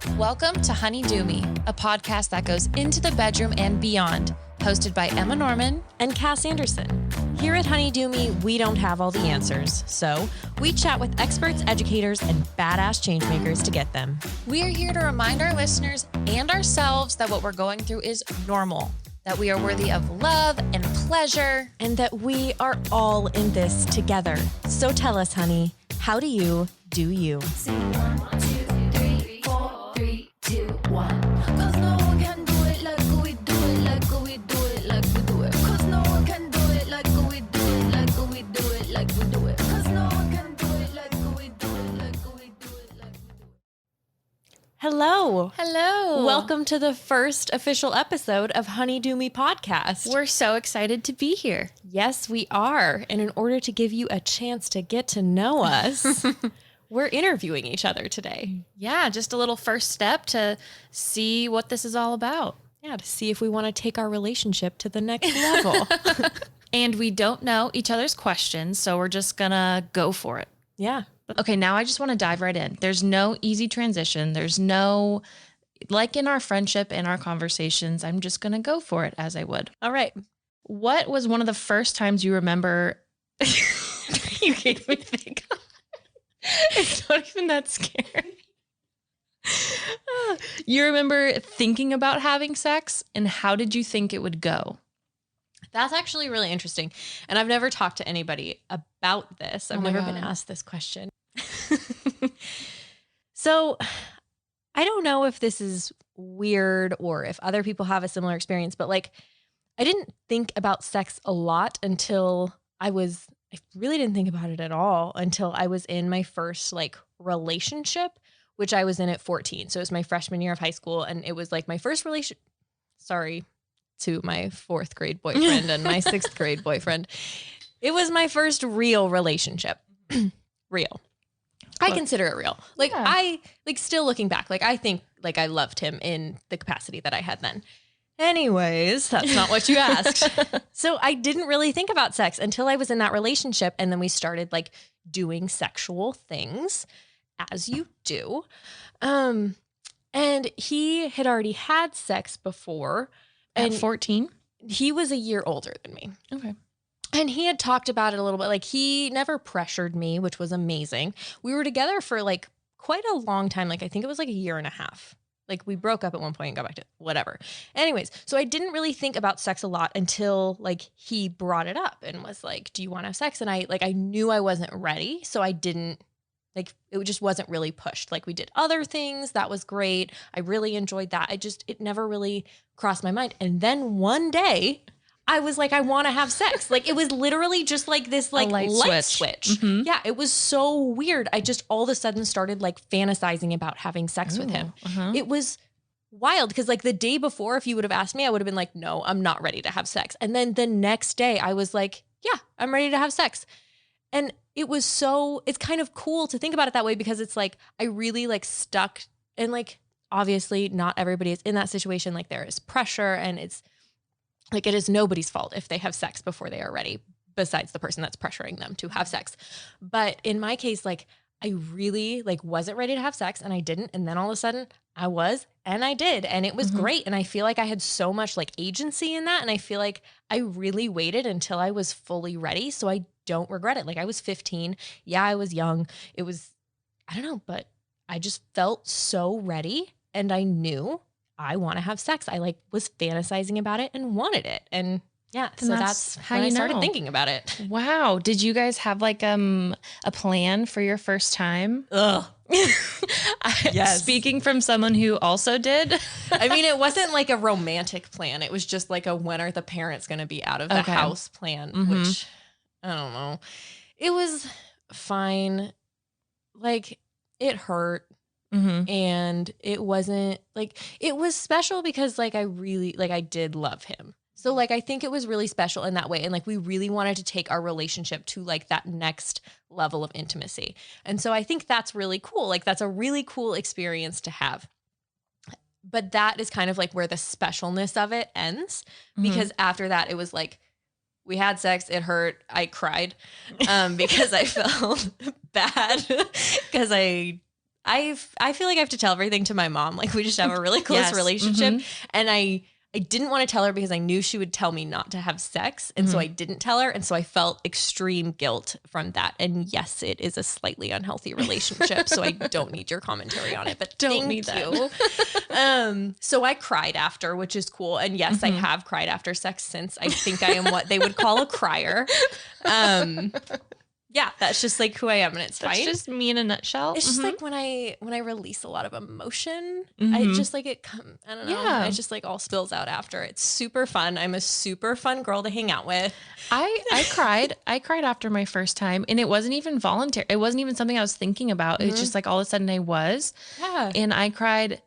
Welcome to Honeydew Me, a podcast that goes into the bedroom and beyond, hosted by Emma Norman and Cass Anderson. Here at Honeydew Me, we don't have all the answers, so we chat with experts, educators, and badass changemakers to get them. We are here to remind our listeners and ourselves that what we're going through is normal, that we are worthy of love and pleasure, and that we are all in this together. So tell us, honey, how do you do you? Sing 1, 2, 3, 4, 3, 2, 1. 'Cause no one can do it like we do it, like we do it, like we do it. 'Cause no one can do it like we do it, like we do it, like we do it. 'Cause no one can do it like we do it, like we do it, like we do it. Hello. Hello. Welcome to the first official episode of Honeydew Me podcast. We're so excited to be here. Yes, we are. And in order to give you a chance to get to know us, we're interviewing each other today. Yeah, just a little first step to see what this is all about. Yeah, to see if we want to take our relationship to the next level. And we don't know each other's questions, so we're just gonna go for it. Yeah. Okay, now I just want to dive right in. There's no easy transition. There's no, like in our friendship and our conversations, I'm just going to go for it as I would. All right. What was one of the first times you remember? You gave me think. It's not even that scary. You remember thinking about having sex, and how did you think it would go? That's actually really interesting. And I've never talked to anybody about this. I've never been asked this question. So I don't know if this is weird or if other people have a similar experience, but like I didn't think about sex a lot until I really didn't think about it at all until I was in my first like relationship, which I was in at 14. So it was my freshman year of high school. And it was like my first to my 4th grade boyfriend and my 6th grade boyfriend. It was my first real relationship. Real. I consider it real. Like Yeah. I still looking back, like I think like I loved him in the capacity that I had then. Anyways, that's not what you asked. So I didn't really think about sex until I was in that relationship. And then we started like doing sexual things as you do. And he had already had sex before. At And 14? he was a year older than me. Okay. And he had talked about it a little bit. Like he never pressured me, which was amazing. We were together for like quite a long time. Like I think it was like a year and a half. Like we broke up at one point and got back to whatever. Anyways, so I didn't really think about sex a lot until like he brought it up and was like, "Do you want to have sex?" And I knew I wasn't ready, so I didn't like it just wasn't really pushed. Like we did other things. That was great. I really enjoyed that. It never really crossed my mind. And then one day I was like, I want to have sex. Like it was literally just like this like light switch. Mm-hmm. Yeah, it was so weird. I just all of a sudden started like fantasizing about having sex with him. Uh-huh. It was wild because like the day before, if you would have asked me, I would have been like, no, I'm not ready to have sex. And then the next day I was like, yeah, I'm ready to have sex. And it's kind of cool to think about it that way because it's like, I really like stuck and like, obviously not everybody is in that situation. Like there is pressure and it's like, it is nobody's fault if they have sex before they are ready, besides the person that's pressuring them to have sex. But in my case, like I really like wasn't ready to have sex and I didn't. And then all of a sudden I was, and I did. And it was great. And I feel like I had so much like agency in that. And I feel like I really waited until I was fully ready. So I don't regret it. Like I was 15. Yeah, I was young. It was, I don't know, but I just felt so ready and I knew I want to have sex. I like was fantasizing about it and wanted it. And yeah, so that's how I started thinking about it. Wow. Did you guys have like a plan for your first time? Ugh. Yes. Speaking from someone who also did. I mean, it wasn't like a romantic plan. It was just like a when are the parents going to be out of the house plan, which I don't know. It was fine. Like it hurt. And it wasn't like, it was special because like I did love him. So like, I think it was really special in that way. And like, we really wanted to take our relationship to like that next level of intimacy. And so I think that's really cool. Like that's a really cool experience to have. But that is kind of like where the specialness of it ends, because after that, it was like, we had sex, it hurt, I cried because I felt bad because I I feel like I have to tell everything to my mom. Like we just have a really close Yes. relationship. And I didn't want to tell her because I knew she would tell me not to have sex. And so I didn't tell her. And so I felt extreme guilt from that. And yes, it is a slightly unhealthy relationship. So I don't need your commentary on it, but Don't thank need you. So I cried after, which is cool. And yes, I have cried after sex since I think I am what they would call a crier. Yeah, that's just like who I am, and it's That's fine. just me in a nutshell. It's just like when I release a lot of emotion, I Mhm. just like it. I don't know. Yeah. It just like all spills out after. It's super fun. I'm a super fun girl to hang out with. I cried. I cried after my first time, and it wasn't even voluntary. It wasn't even something I was thinking about. It was just like all of a sudden I was. Yeah. And I cried,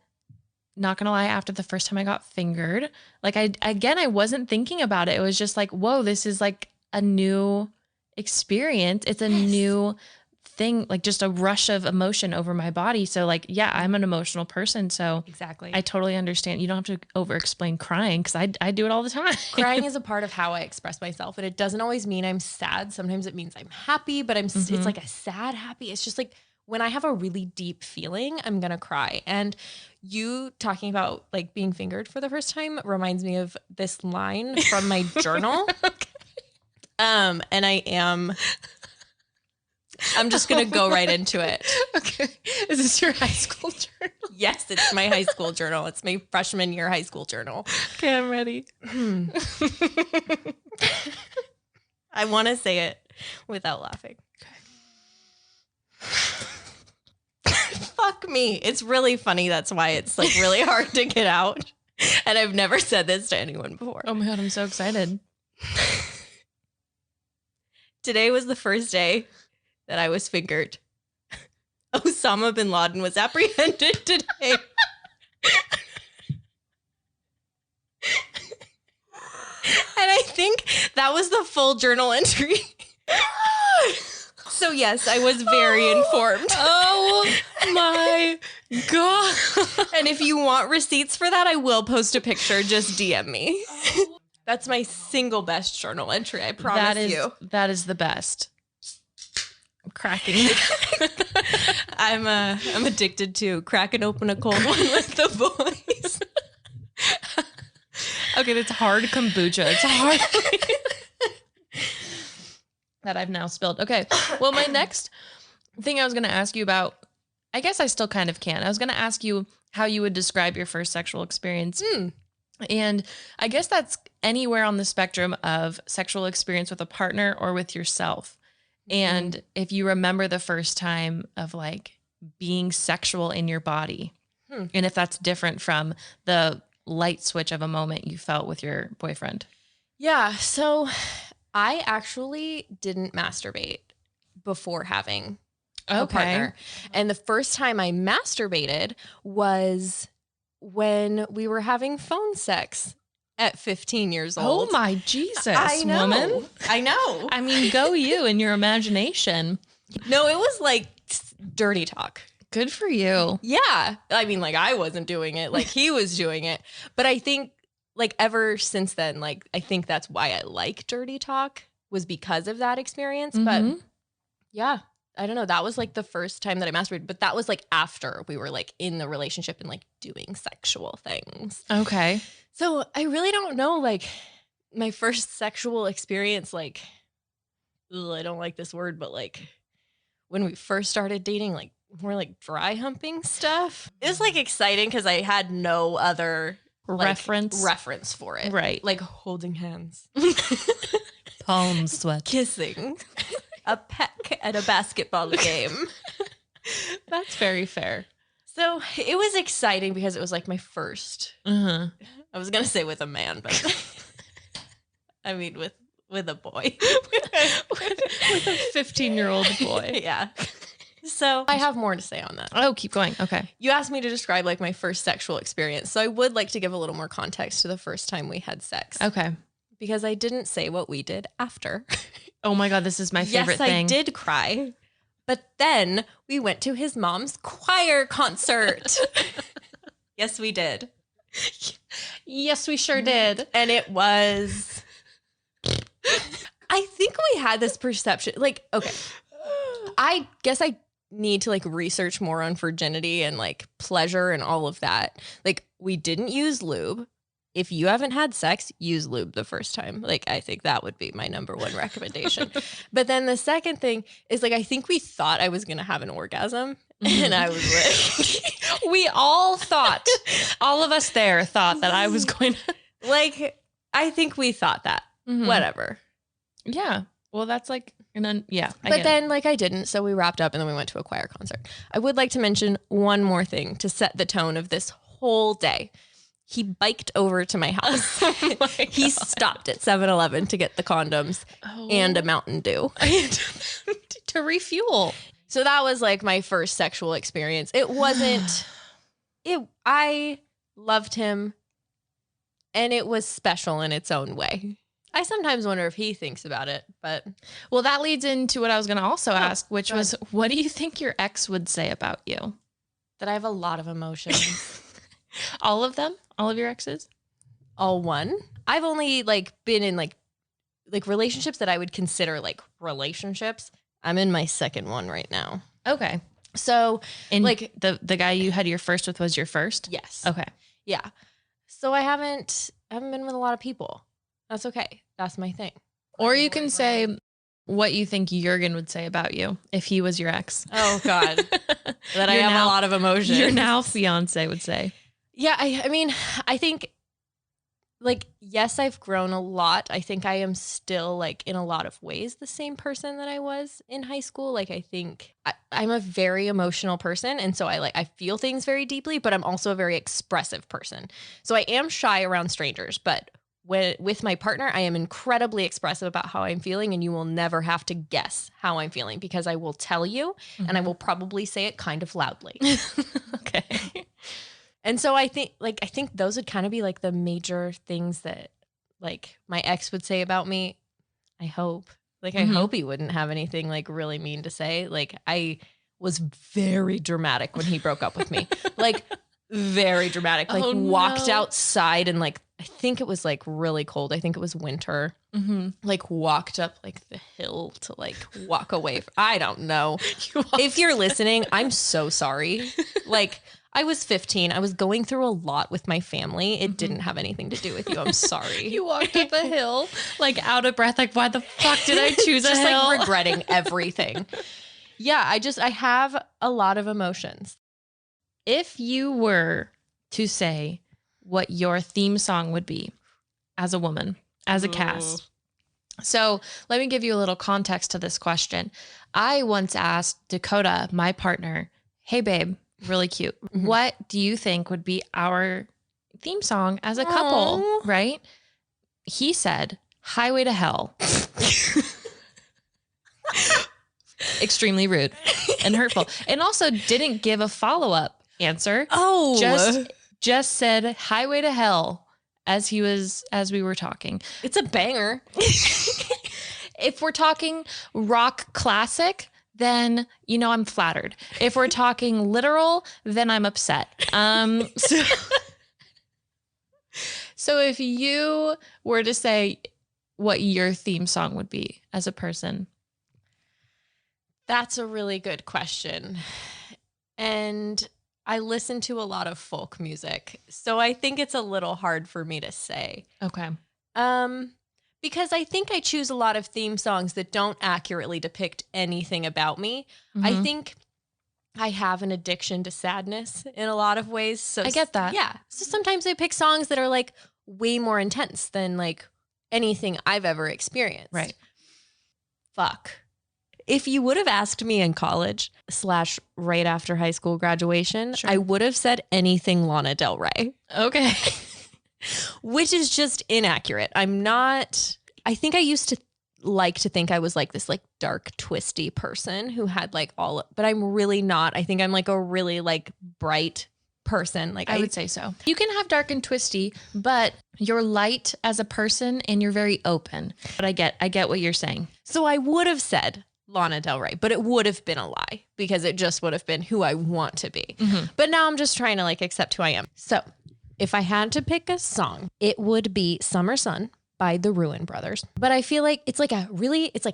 not gonna lie, after the first time I got fingered. Like I wasn't thinking about it. It was just like, whoa, this is like a new experience. It's a new thing, like just a rush of emotion over my body. So like, yeah, I'm an emotional person. So Exactly. I totally understand. You don't have to over explain crying because I do it all the time. Crying is a part of how I express myself, and it doesn't always mean I'm sad. Sometimes it means I'm happy, but it's like a sad happy. It's just like when I have a really deep feeling, I'm gonna cry. And you talking about like being fingered for the first time reminds me of this line from my journal. And I'm just gonna go right into it. Okay. Is this your high school journal? Yes, it's my high school journal. It's my freshman year high school journal. Okay, I'm ready. I want to say it without laughing. Fuck me. It's really funny. That's why it's like really hard to get out. And I've never said this to anyone before. Oh my God, I'm so excited. Today was the first day that I was fingered. Osama bin Laden was apprehended today. And I think that was the full journal entry. So yes, I was very informed. Oh my God. And if you want receipts for that, I will post a picture. Just DM me. That's my single best journal entry. I promise you. That is the best. I'm cracking. I'm addicted to cracking open a cold one with the boys. Okay, that's hard kombucha. It's hard. That I've now spilled. Okay. Well, my next thing I was going to ask you about, I guess I still kind of can. I was going to ask you how you would describe your first sexual experience. And I guess that's anywhere on the spectrum of sexual experience with a partner or with yourself. And if you remember the first time of like being sexual in your body, and if that's different from the light switch of a moment you felt with your boyfriend. Yeah. So I actually didn't masturbate before having a partner. And the first time I masturbated was when we were having phone sex at 15 years old. Oh my Jesus, I know. woman. I know. I mean, go you and your imagination. No, it was like dirty talk. Good for you. Yeah. I mean, like I wasn't doing it, like he was doing it. But I think like ever since then, like I think that's why I like dirty talk was because of that experience. But yeah, I don't know. That was like the first time that I masturbated, but that was like after we were like in the relationship and like doing sexual things. Okay. So I really don't know, like my first sexual experience, like, I don't like this word, but like when we first started dating, like more like dry humping stuff. It was like exciting because I had no other like, reference for it. Right. Like holding hands, Palm sweat. kissing, a peck at a basketball game. That's very fair. So it was exciting because it was like my first. Uh-huh. I was gonna say with a man, but I mean with a boy. With a 15-year-old boy. Yeah. So I have more to say on that. Oh, keep going. Okay. You asked me to describe like my first sexual experience. So I would like to give a little more context to the first time we had sex. Okay. Because I didn't say what we did after. Oh my God, this is my favorite thing. Yes, I did cry. But then we went to his mom's choir concert. Yes, we did. Yes, we sure did. And it was, I think we had this perception, like, okay, I guess I need to like research more on virginity and like pleasure and all of that. Like we didn't use lube. If you haven't had sex, use lube the first time. Like I think that would be my number one recommendation. But then the second thing is like I think we thought I was going to have an orgasm and I was like we all thought, all of us there thought that I was going to like I think we thought that. Whatever. Yeah. Well, that's like But then like I didn't, so we wrapped up and then we went to a choir concert. I would like to mention one more thing to set the tone of this whole day. He biked over to my house. He stopped at 7-Eleven to get the condoms and a Mountain Dew to refuel. So that was like my first sexual experience. It wasn't I loved him and it was special in its own way. I sometimes wonder if he thinks about it, but well, that leads into what I was going to also ask, which was, what do you think your ex would say about you? That I have a lot of emotions. All of them? All of your exes? All one. I've only like been in like relationships that I would consider like relationships. I'm in my second one right now. Okay. So and like the guy you had your first with was your first? Yes. Okay. Yeah. So I haven't been with a lot of people. That's okay. That's my thing. Or you can say what you think Jurgen would say about you if he was your ex. Oh God. That I have a lot of emotions. Your now fiance would say. Yeah, I mean, I think, like, yes, I've grown a lot. I think I am still, like, in a lot of ways the same person that I was in high school. Like, I think I'm a very emotional person, and so I feel things very deeply, but I'm also a very expressive person. So I am shy around strangers, but with my partner, I am incredibly expressive about how I'm feeling, and you will never have to guess how I'm feeling because I will tell you, and I will probably say it kind of loudly. Okay. And so I think those would kind of be like the major things that like my ex would say about me. I hope. Like I hope he wouldn't have anything like really mean to say. Like I was very dramatic when he broke up with me. Like very dramatic. Like walked outside and like I think it was like really cold. I think it was winter. Like walked up like the hill to like walk away. I don't know. If you're listening, I'm so sorry. Like I was 15. I was going through a lot with my family. It didn't have anything to do with you. I'm sorry. You walked up a hill, like out of breath, like, why the fuck did I choose a hill? Like regretting everything. Yeah, I have a lot of emotions. If you were to say what your theme song would be as a woman, as a Cass. So let me give you a little context to this question. I once asked Dakota, my partner, hey, babe, really cute. What do you think would be our theme song as a couple? Right? He said, Highway to Hell. Extremely rude and hurtful. And also didn't give a follow-up answer. Just said Highway to Hell as we were talking. It's a banger. If we're talking rock classic, then, I'm flattered. If we're talking literal, then I'm upset. So if you were to say what your theme song would be as a person. That's a really good question. And I listen to a lot of folk music, so I think it's a little hard for me to say. Okay. Because I think I choose a lot of theme songs that don't accurately depict anything about me. I think I have an addiction to sadness in a lot of ways. So I get that. Yeah. So sometimes I pick songs that are like way more intense than like anything I've ever experienced. Right. Fuck. If you would have asked me in college / right after high school graduation, I would have said anything Lana Del Rey. Okay. Which is just inaccurate. I think I used to like to think I was like this like dark, twisty person who had like but I'm really not. I think I'm like a really like bright person. Like I would say so. You can have dark and twisty, but you're light as a person and you're very open. But I get what you're saying. So I would have said Lana Del Rey, but it would have been a lie because it just would have been who I want to be. But now I'm just trying to like accept who I am. So if I had to pick a song, it would be Summer Sun by the Ruin Brothers. But I feel like it's like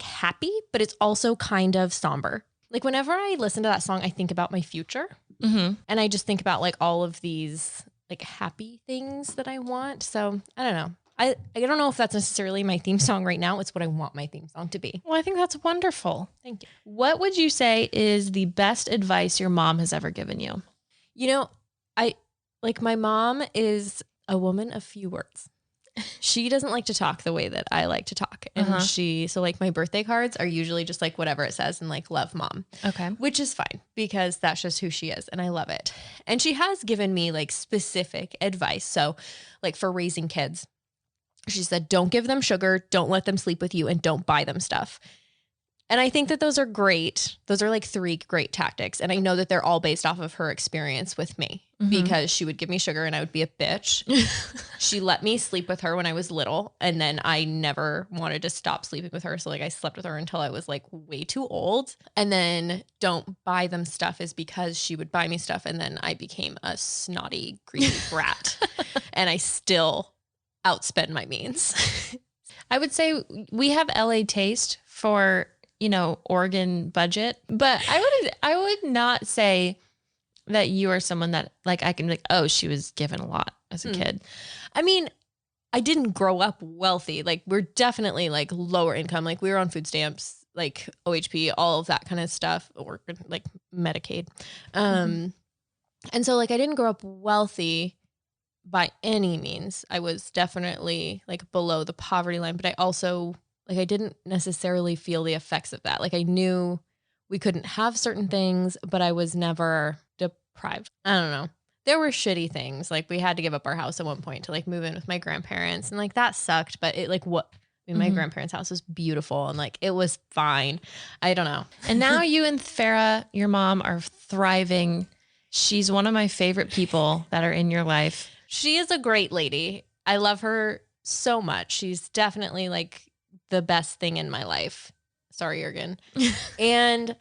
happy, but it's also kind of somber. like whenever I listen to that song, I think about my future. Mm-hmm. And I just think about like all of these like happy things that I want. So I don't know. I don't know if that's necessarily my theme song right now. It's what I want my theme song to be. Well, I think that's wonderful. Thank you. What would you say is the best advice your mom has ever given you? You know, my mom is a woman of few words. She doesn't like to talk the way that I like to talk. And so like my birthday cards are usually just like whatever it says and like love mom. Okay. Which is fine because that's just who she is and I love it. And she has given me like specific advice. So like for raising kids, she said, don't give them sugar, don't let them sleep with you, and don't buy them stuff. And I think that those are great. Those are like 3 great tactics. And I know that they're all based off of her experience with me because she would give me sugar and I would be a bitch. She let me sleep with her when I was little. And then I never wanted to stop sleeping with her. So like I slept with her until I was like way too old. And then don't buy them stuff is because she would buy me stuff. And then I became a snotty, greedy brat. And I still outspend my means. I would say we have LA taste for, Oregon budget, but I would not say that you are someone that like, I can be like, oh, she was given a lot as a kid. I mean, I didn't grow up wealthy. Like we're definitely like lower income. Like we were on food stamps, like OHP, all of that kind of stuff, or like Medicaid. And so like, I didn't grow up wealthy by any means. I was definitely like below the poverty line, but I also like, I didn't necessarily feel the effects of that. Like I knew we couldn't have certain things, but I was never deprived. I don't know. There were shitty things. Like we had to give up our house at one point to like move in with my grandparents. And like that sucked, but it like my grandparents' house was beautiful and like it was fine. I don't know. And now you and Farah, your mom, are thriving. She's one of my favorite people that are in your life. She is a great lady. I love her so much. She's definitely like the best thing in my life. Sorry, Jurgen. And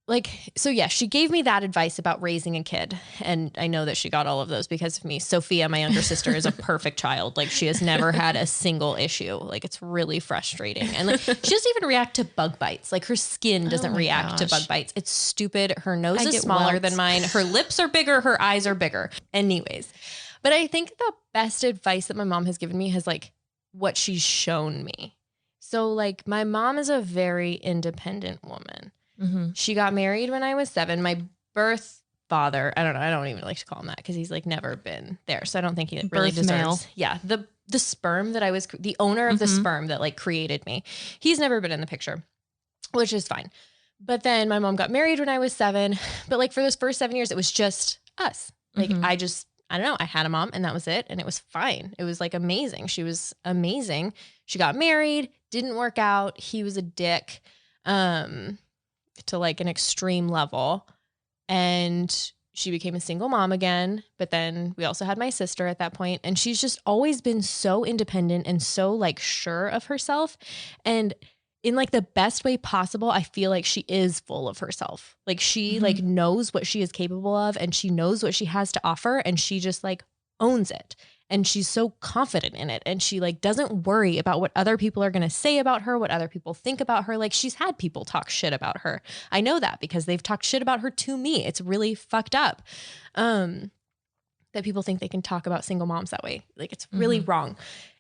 like, so yeah, she gave me that advice about raising a kid. And I know that she got all of those because of me. Sophia, my younger sister, is a perfect child. Like she has never had a single issue. Like it's really frustrating. And like, she doesn't even react to bug bites. Like her skin doesn't react to bug bites. It's stupid. Her nose is smaller than mine. Her lips are bigger. Her eyes are bigger. Anyways. But I think the best advice that my mom has given me has like what she's shown me. So like my mom is a very independent woman. She got married when I was 7. My birth father, I don't know. I don't even like to call him that because he's like never been there. So I don't think he really deserves. Male. Yeah. The sperm that the owner of the sperm that like created me, he's never been in the picture, which is fine. But then my mom got married when I was 7. But like for those first 7 years, it was just us. Like I don't know. I had a mom and that was it. And it was fine. It was like amazing. She was amazing. She got married, didn't work out. He was a dick to like an extreme level. And she became a single mom again. But then we also had my sister at that point. And she's just always been so independent and so like sure of herself. And in like the best way possible, I feel like she is full of herself. Like she like knows what she is capable of and she knows what she has to offer and she just like owns it. And she's so confident in it. And she like doesn't worry about what other people are going to say about her, what other people think about her. Like she's had people talk shit about her. I know that because they've talked shit about her to me. It's really fucked up that people think they can talk about single moms that way. Like it's really wrong.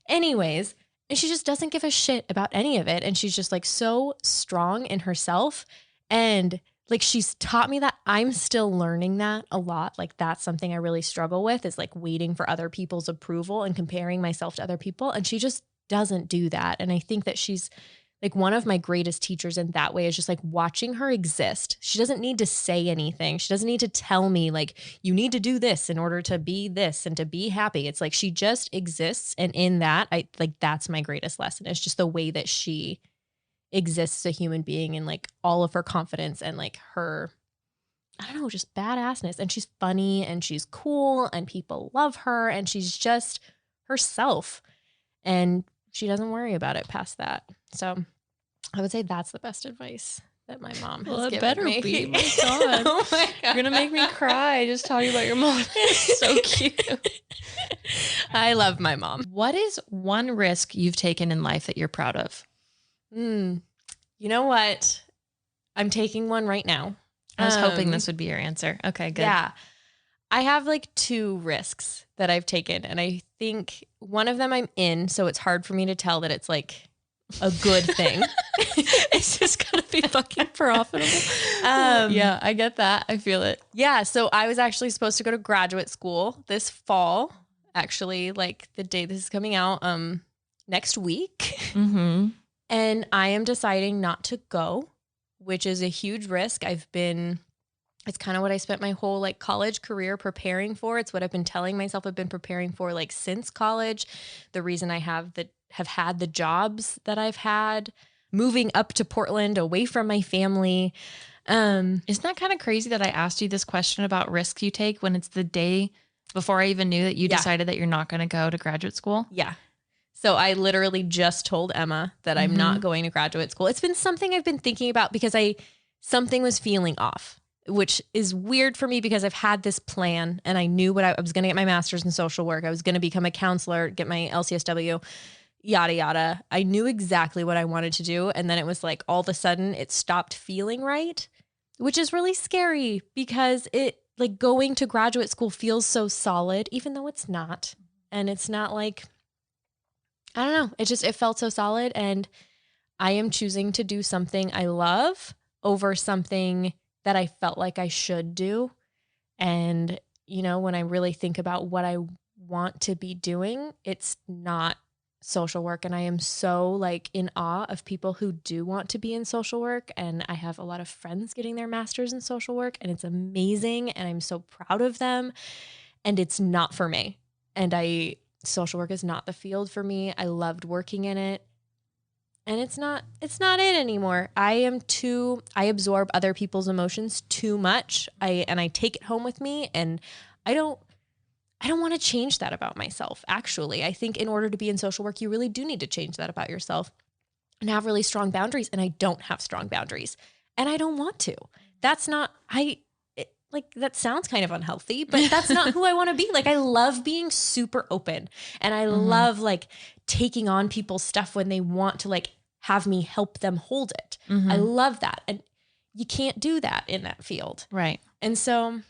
Anyways, and she just doesn't give a shit about any of it. And she's just like so strong in herself. And like she's taught me that. I'm still learning that a lot. Like that's something I really struggle with is like waiting for other people's approval and comparing myself to other people. And she just doesn't do that. And I think that she's like one of my greatest teachers in that way is just like watching her exist. She doesn't need to say anything. She doesn't need to tell me like, you need to do this in order to be this and to be happy. It's like, she just exists. And in that, I like, that's my greatest lesson. It's just the way that she exists as a human being and like all of her confidence and like her, I don't know, just badassness. And she's funny and she's cool and people love her and she's just herself. And she doesn't worry about it past that. So I would say that's the best advice that my mom has given me. Be. My God. Oh my God. You're going to make me cry just talking about your mom. So cute. I love my mom. What is one risk you've taken in life that you're proud of? You know what? I'm taking one right now. I was hoping this would be your answer. Okay, good. Yeah. I have like 2 risks that I've taken, and I think one of them I'm in, so it's hard for me to tell that it's like a good thing. It's just gonna be fucking profitable. Yeah, I get that. I feel it. Yeah, so I was actually supposed to go to graduate school this fall, actually, like the day this is coming out, next week. Mm-hmm. And I am deciding not to go, which is a huge risk. It's kind of what I spent my whole like college career preparing for. It's what I've been telling myself I've been preparing for like since college. The reason I have had the jobs that I've had, moving up to Portland away from my family. Isn't that kind of crazy that I asked you this question about risks you take when it's the day before I even knew that you decided that you're not going to go to graduate school? Yeah. So I literally just told Emma that I'm not going to graduate school. It's been something I've been thinking about because something was feeling off, which is weird for me because I've had this plan and I knew what I was going to get my master's in social work. I was going to become a counselor, get my LCSW, yada, yada. I knew exactly what I wanted to do. And then it was like, all of a sudden it stopped feeling right, which is really scary because it like going to graduate school feels so solid, even though it's not. And it's not like, I don't know. It felt so solid, and I am choosing to do something I love over something that I felt like I should do. And, you know, when I really think about what I want to be doing, it's not social work. And I am so like in awe of people who do want to be in social work. And I have a lot of friends getting their masters in social work, and it's amazing. And I'm so proud of them. And it's not for me. And social work is not the field for me. I loved working in it. And it's not it anymore. I absorb other people's emotions too much. I take it home with me, and I don't want to change that about myself. Actually, I think in order to be in social work, you really do need to change that about yourself and have really strong boundaries. And I don't have strong boundaries, and I don't want to. That sounds kind of unhealthy, but that's not who I want to be. Like, I love being super open, and I love like taking on people's stuff when they want to like have me help them hold it. I love that. And you can't do that in that field. Right. And so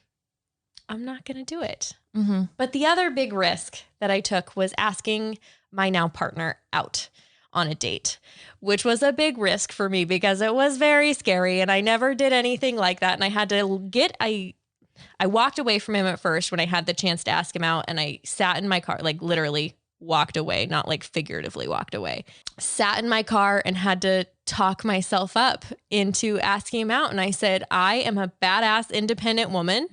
I'm not going to do it. Mm-hmm. But the other big risk that I took was asking my now partner out on a date, which was a big risk for me because it was very scary, and I never did anything like that. And I had to I walked away from him at first when I had the chance to ask him out, and I sat in my car, like literally walked away, not like figuratively walked away, sat in my car and had to talk myself up into asking him out. And I said, I am a badass independent woman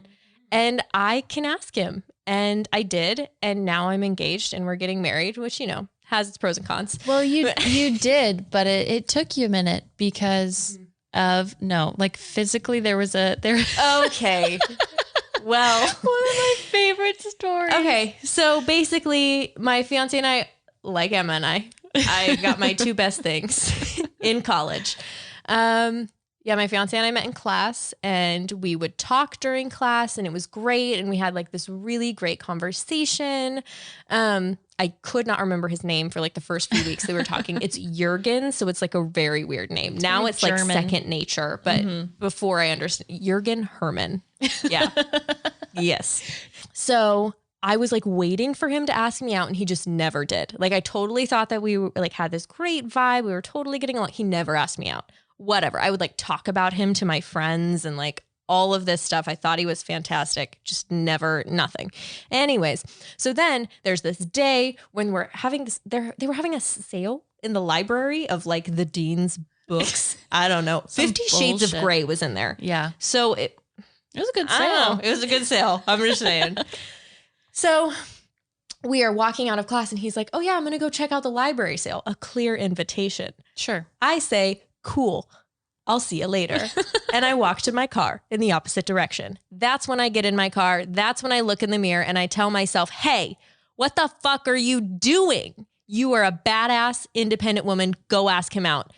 and I can ask him. And I did. And now I'm engaged and we're getting married, which, you know, has its pros and cons. Well, you did, but it took you a minute because of physically there. Okay. Well, one of my favorite stories. Okay. So basically my fiance and I, like Emma and I got my 2 best things in college. My fiance and I met in class, and we would talk during class, and it was great. And we had like this really great conversation. I could not remember his name for like the first few weeks that we were talking. It's Jürgen. So it's like a very weird name. Now it's German. Like second nature. But before I understand, Jürgen Herman. Yeah. Yes. So I was like waiting for him to ask me out, and he just never did. Like, I totally thought that we like had this great vibe. We were totally getting along. He never asked me out. Whatever. I would like talk about him to my friends and like all of this stuff. I thought he was fantastic. Just never, nothing. Anyways, so then there's this day when we're having this, they were having a sale in the library of like the dean's books. I don't know. 50 Shades of Grey was in there. Yeah. So it was a good sale. I don't know. It was a good sale. I'm just saying. So we are walking out of class, and he's like, oh yeah, I'm going to go check out the library sale. A clear invitation. Sure. I say, cool. I'll see you later. And I walk to my car in the opposite direction. That's when I get in my car. That's when I look in the mirror and I tell myself, hey, what the fuck are you doing? You are a badass independent woman. Go ask him out.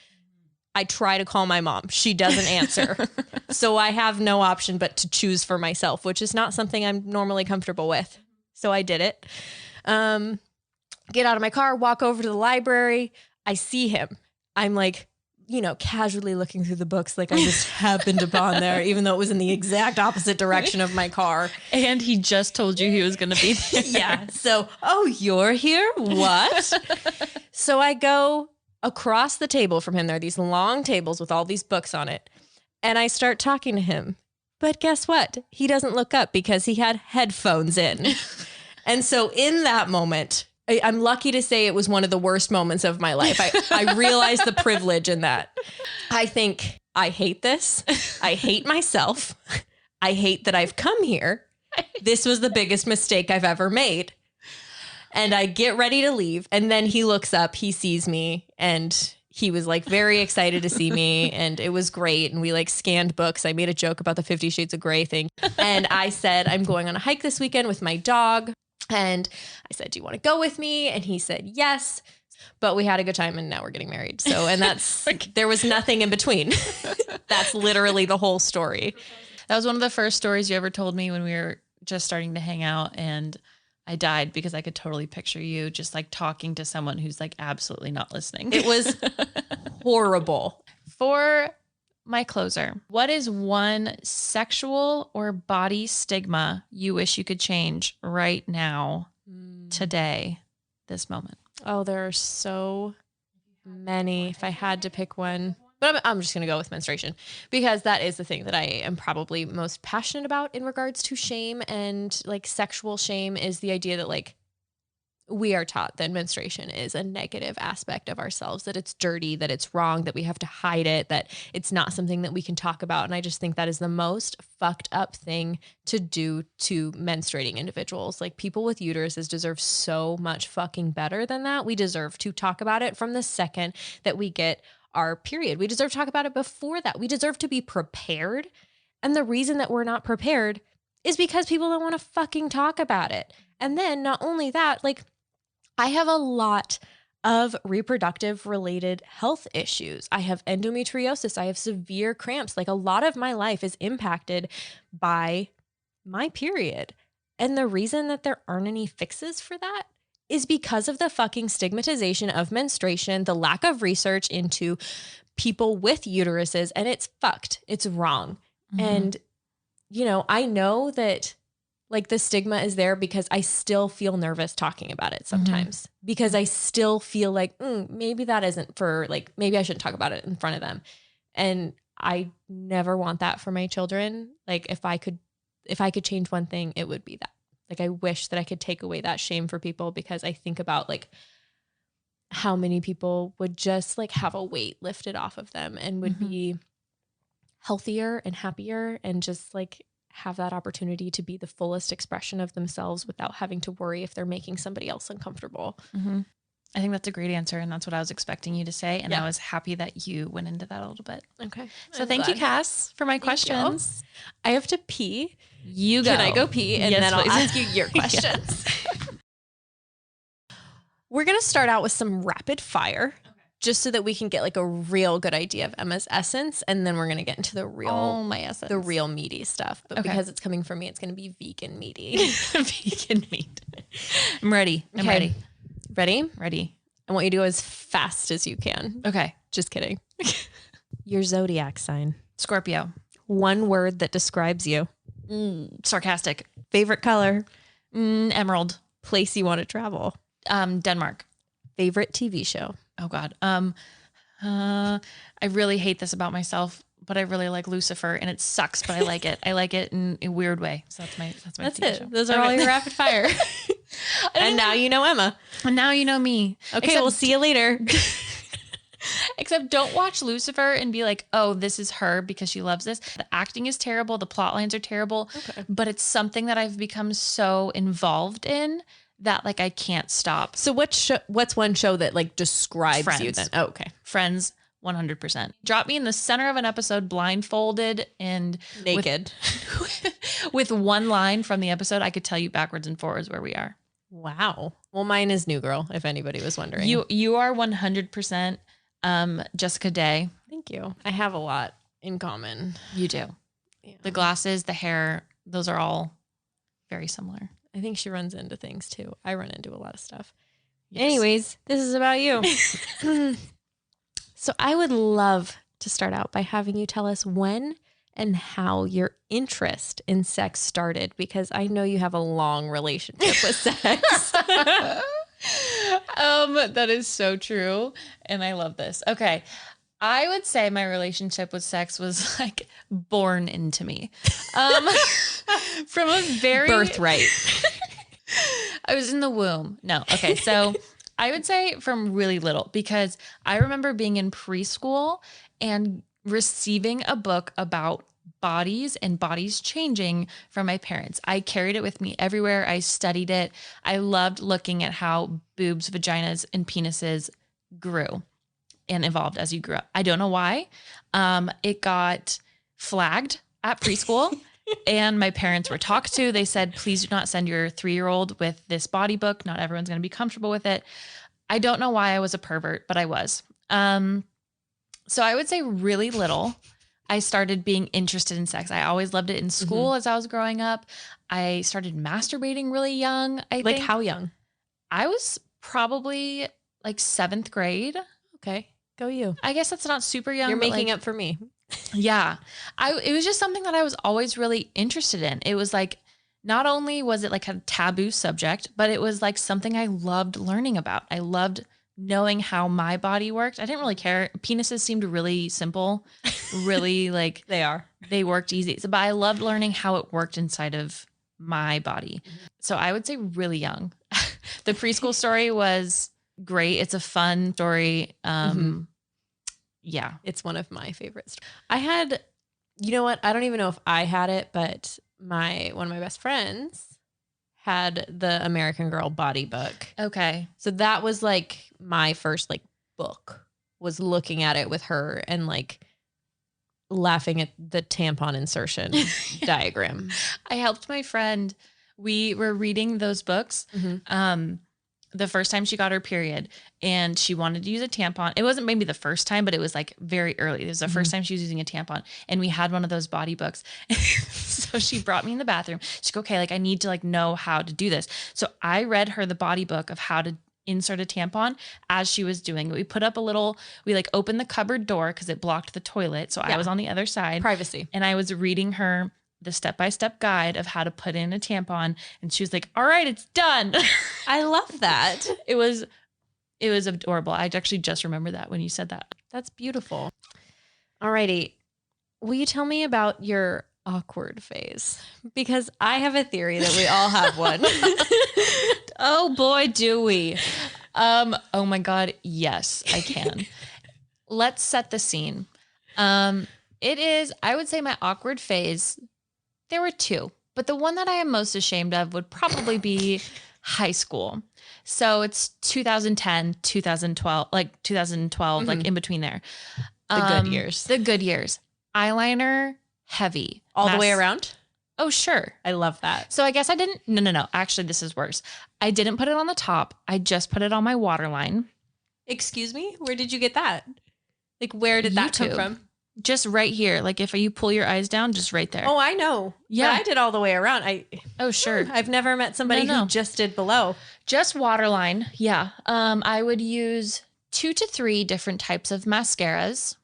I try to call my mom. She doesn't answer. So I have no option but to choose for myself, which is not something I'm normally comfortable with. So I did it. Get out of my car, walk over to the library. I see him. I'm like casually looking through the books like I just happened upon there, even though it was in the exact opposite direction of my car. And he just told you he was going to be there. Yeah. So, oh, you're here? What? So I go across the table from him. There are these long tables with all these books on it. And I start talking to him. But guess what? He doesn't look up because he had headphones in. And so in that moment, I'm lucky to say it was one of the worst moments of my life. I realized the privilege in that. I think I hate this. I hate myself. I hate that I've come here. This was the biggest mistake I've ever made. And I get ready to leave. And then he looks up, he sees me, and he was like very excited to see me. And it was great. And we like scanned books. I made a joke about the 50 Shades of Grey thing. And I said, I'm going on a hike this weekend with my dog. And I said, do you want to go with me? And he said, yes. But we had a good time and now we're getting married. So, and that's, there was nothing in between. That's literally the whole story. That was one of the first stories you ever told me when we were just starting to hang out, and I died because I could totally picture you just like talking to someone who's like absolutely not listening. It was horrible. For my closer, what is one sexual or body stigma you wish you could change right now, today, this moment? Oh, there are so many. If I had to pick one, but I'm just going to go with menstruation because that is the thing that I am probably most passionate about in regards to shame and like sexual shame, is the idea that like we are taught that menstruation is a negative aspect of ourselves, that it's dirty, that it's wrong, that we have to hide it, that it's not something that we can talk about. And I just think that is the most fucked up thing to do to menstruating individuals. Like people with uteruses deserve so much fucking better than that. We deserve to talk about it from the second that we get our period. We deserve to talk about it before that. We deserve to be prepared. And the reason that we're not prepared is because people don't want to fucking talk about it. And then not only that, like I have a lot of reproductive related health issues. I have endometriosis. I have severe cramps. Like a lot of my life is impacted by my period. And the reason that there aren't any fixes for that is because of the fucking stigmatization of menstruation, the lack of research into people with uteruses, and it's fucked. It's wrong. Mm-hmm. And, I know that like the stigma is there because I still feel nervous talking about it sometimes, because I still feel like maybe that isn't for like, maybe I shouldn't talk about it in front of them. And I never want that for my children. Like if I could change one thing, it would be that. Like I wish that I could take away that shame for people, because I think about like how many people would just like have a weight lifted off of them and would be healthier and happier and just like have that opportunity to be the fullest expression of themselves without having to worry if they're making somebody else uncomfortable. Mm-hmm. I think that's a great answer. And that's what I was expecting you to say. And I was happy that you went into that a little bit. Okay. So thank you, Cass, for my questions. I have to pee. You go. Can I go pee? And yes, then please. I'll ask you your questions. We're going to start out with some rapid fire. Just so that we can get like a real good idea of Emma's essence. And then we're going to get into the real, my essence, the real meaty stuff. But because it's coming from me, it's going to be vegan meaty. Vegan meat. I'm ready. I'm ready. Ready? Ready. I want you to go as fast as you can. Okay. Just kidding. Your zodiac sign. Scorpio. One word that describes you. Sarcastic. Favorite color. Emerald. Place you want to travel. Denmark. Favorite TV show. Oh God. I really hate this about myself, but I really like Lucifer, and it sucks, but I like it. I like it in a weird way. So that's it. show. Those are all your rapid fire. And now you know Emma. And now you know me. Okay, we'll see you later. Except don't watch Lucifer and be like, oh, this is her because she loves this. The acting is terrible. The plot lines are terrible, but it's something that I've become so involved in that like I can't stop. So what's one show that like describes Friends. you then? Oh, okay. Friends, 100%. Drop me in the center of an episode blindfolded and naked with one line from the episode. I could tell you backwards and forwards where we are. Wow. Well, mine is New Girl, if anybody was wondering. You are 100% Jessica Day. Thank you. I have a lot in common. You do. Yeah. The glasses, the hair, those are all very similar. I think she runs into things too. I run into a lot of stuff. Yes. Anyways, this is about you. So I would love to start out by having you tell us when and how your interest in sex started, because I know you have a long relationship with sex. That is so true. And I love this. Okay. I would say my relationship with sex was like born into me. From a very Birthright. I was in the womb. No. Okay. So I would say from really little, because I remember being in preschool and receiving a book about bodies and bodies changing from my parents. I carried it with me everywhere. I studied it. I loved looking at how boobs, vaginas, and penises grew and evolved as you grew up. I don't know why. It got flagged at preschool and my parents were talked to. They said, please do not send your 3-year-old with this body book. Not everyone's going to be comfortable with it. I don't know why I was a pervert, but I was. So I would say really little, I started being interested in sex. I always loved it in school as I was growing up. I started masturbating really young. I think. How young? I was probably like 7th grade. Okay. Go you. I guess that's not super young. You're but making like, up for me. Yeah. It was just something that I was always really interested in. It was like, not only was it like a taboo subject, but it was like something I loved learning about. I loved knowing how my body worked. I didn't really care. Penises seemed really simple, really like they worked easy. So, but I loved learning how it worked inside of my body. So I would say really young. The preschool story was great. It's a fun story. Yeah. It's one of my favorites. I had, you know what? I don't even know if I had it, but one of my best friends had the American Girl body book. Okay. So that was like my first like book, was looking at it with her and like laughing at the tampon insertion diagram. I helped my friend. We were reading those books. The first time she got her period and she wanted to use a tampon. It wasn't maybe the first time, but it was like very early. It was the first time she was using a tampon, and we had one of those body books. So she brought me in the bathroom. She's like, okay, like I need to like know how to do this. So I read her the body book of how to insert a tampon as she was doing it. We put up we like opened the cupboard door because it blocked the toilet. So I was on the other side. Privacy. And I was reading her the step-by-step guide of how to put in a tampon. And she was like, all right, it's done. I love that. It was adorable. I actually just remember that when you said that. That's beautiful. Alrighty. Will you tell me about your awkward phase? Because I have a theory that we all have one. Oh boy, do we. Oh my God. Yes, I can. Let's set the scene. It is, I would say my awkward phase, there were 2, but the one that I am most ashamed of would probably be high school. So it's 2010, 2012, like 2012, like in between there. The good years. The good years. Eyeliner, heavy. All the way around? Oh, sure. I love that. So I guess I didn't, no. Actually, this is worse. I didn't put it on the top. I just put it on my waterline. Excuse me? Where did you get that? Like, where did that come YouTube. from? Just right here. Like if you pull your eyes down, just right there. Oh, I know. Yeah. But I did all the way around. Oh, sure. I've never met somebody No. who just did below. Just waterline. Yeah. I would use 2 to 3 different types of mascaras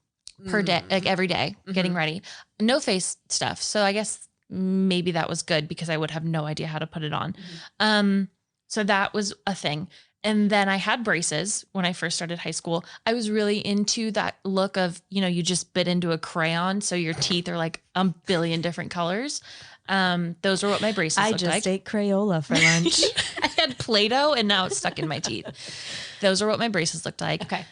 per day, like every day, getting ready. No face stuff. So I guess maybe that was good because I would have no idea how to put it on. So that was a thing. And then I had braces when I first started high school. I was really into that look of, you just bit into a crayon. So your teeth are like a billion different colors. Those were what my braces looked like. I just ate Crayola for lunch. I had Play-Doh and now it's stuck in my teeth. Those are what my braces looked like. Okay.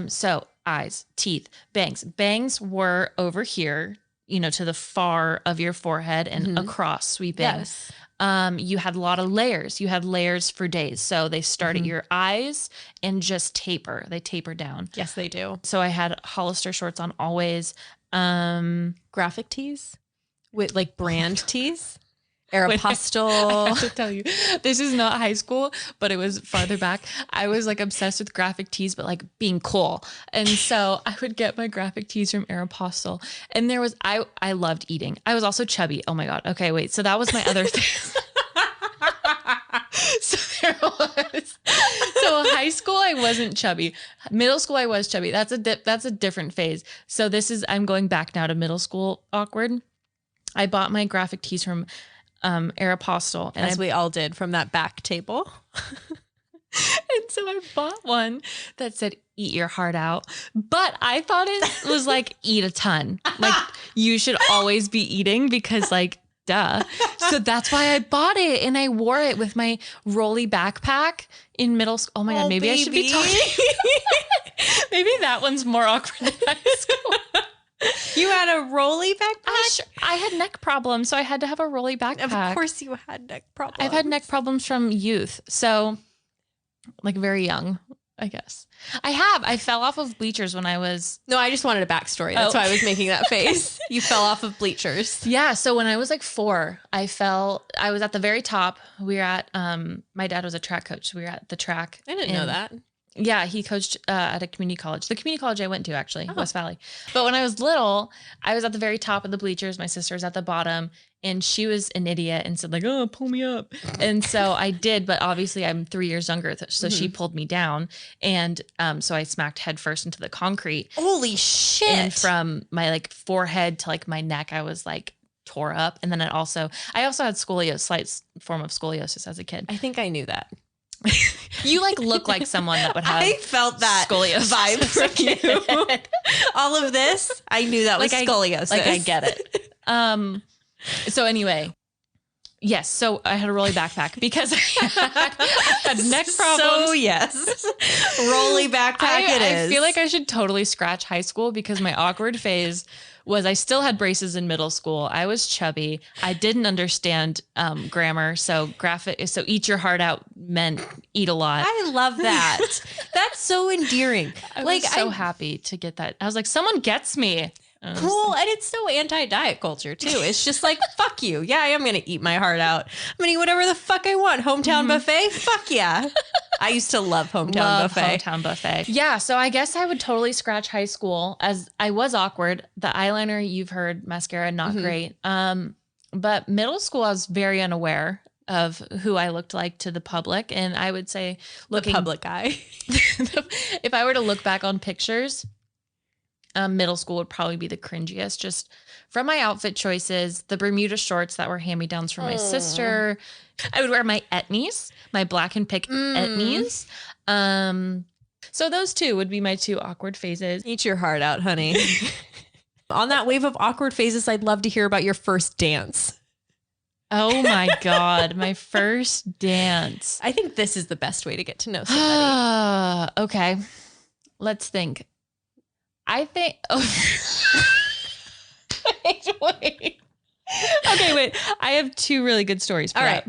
So eyes, teeth, bangs. Bangs were over here, to the far of your forehead and across sweeping. Yes. You had a lot of layers. You had layers for days. So they start at your eyes and just taper. They taper down. Yes, they do. So I had Hollister shorts on always. Graphic tees with like brand tees. Aeropostale. I have to tell you, this is not high school, but it was farther back. I was like obsessed with graphic tees, but like being cool. And so I would get my graphic tees from Aeropostale. And I loved eating. I was also chubby. Oh my God. Okay, wait. So that was my other thing. So there was. So high school, I wasn't chubby. Middle school, I was chubby. That's a different phase. So I'm going back now to middle school awkward. I bought my graphic tees from Aeropostale. And As we all did from that back table. And so I bought one that said, eat your heart out. But I thought it was like, eat a ton. Like, you should always be eating because, like, duh. So that's why I bought it. And I wore it with my rolly backpack in middle school. Oh my God, maybe I should be talking. Maybe that one's more awkward than high school. You had a rolly backpack? I had neck problems, so I had to have a rolly backpack. Of course you had neck problems. I've had neck problems from youth. So, like, very young, I guess. I fell off of bleachers when I was... No, I just wanted a backstory. That's why I was making that face. You fell off of bleachers. Yeah. So when I was like 4, I was at the very top. We were at, my dad was a track coach. So we were at the track. I didn't know that. Yeah, he coached at a community college. The community college I went to, actually, West Valley. But when I was little, I was at the very top of the bleachers. My sister was at the bottom, and she was an idiot and said, like, oh, pull me up. And so I did, but obviously I'm 3 years younger, so she pulled me down. And so I smacked head first into the concrete. Holy shit. And from my, like, forehead to, like, my neck, I was, like, tore up. And then I also had scoliosis, slight form of scoliosis as a kid. I think I knew that. You like look like someone that would have. I felt that scoliosis vibe from you. All of this, I knew that was scoliosis. I get it. So anyway, yes. So I had a rolly backpack because I had neck problems. So yes, rolly backpack it is. I feel like I should totally scratch high school because my awkward phase was I still had braces in middle school. I was chubby. I didn't understand grammar. So eat your heart out meant eat a lot. I love that. That's so endearing. I was so happy to get that. I was like, someone gets me. Cool. And it's so anti-diet culture too. It's just like, fuck you. Yeah, I am going to eat my heart out. I'm going to eat whatever the fuck I want. Hometown buffet? Fuck yeah. I used to love hometown buffet. Yeah. So I guess I would totally scratch high school as I was awkward. The eyeliner, you've heard, mascara, not great. But middle school, I was very unaware of who I looked like to the public. And I would say looking the public eye. If I were to look back on pictures, middle school would probably be the cringiest, just from my outfit choices, the Bermuda shorts that were hand-me-downs from my sister. I would wear my etnies, my black and pick etnies. So those two would be my 2 awkward phases. Eat your heart out, honey. On that wave of awkward phases, I'd love to hear about your first dance. Oh my God, my first dance. I think this is the best way to get to know somebody. Okay, let's think. I think. Wait. Okay, wait. I have 2 really good stories for that.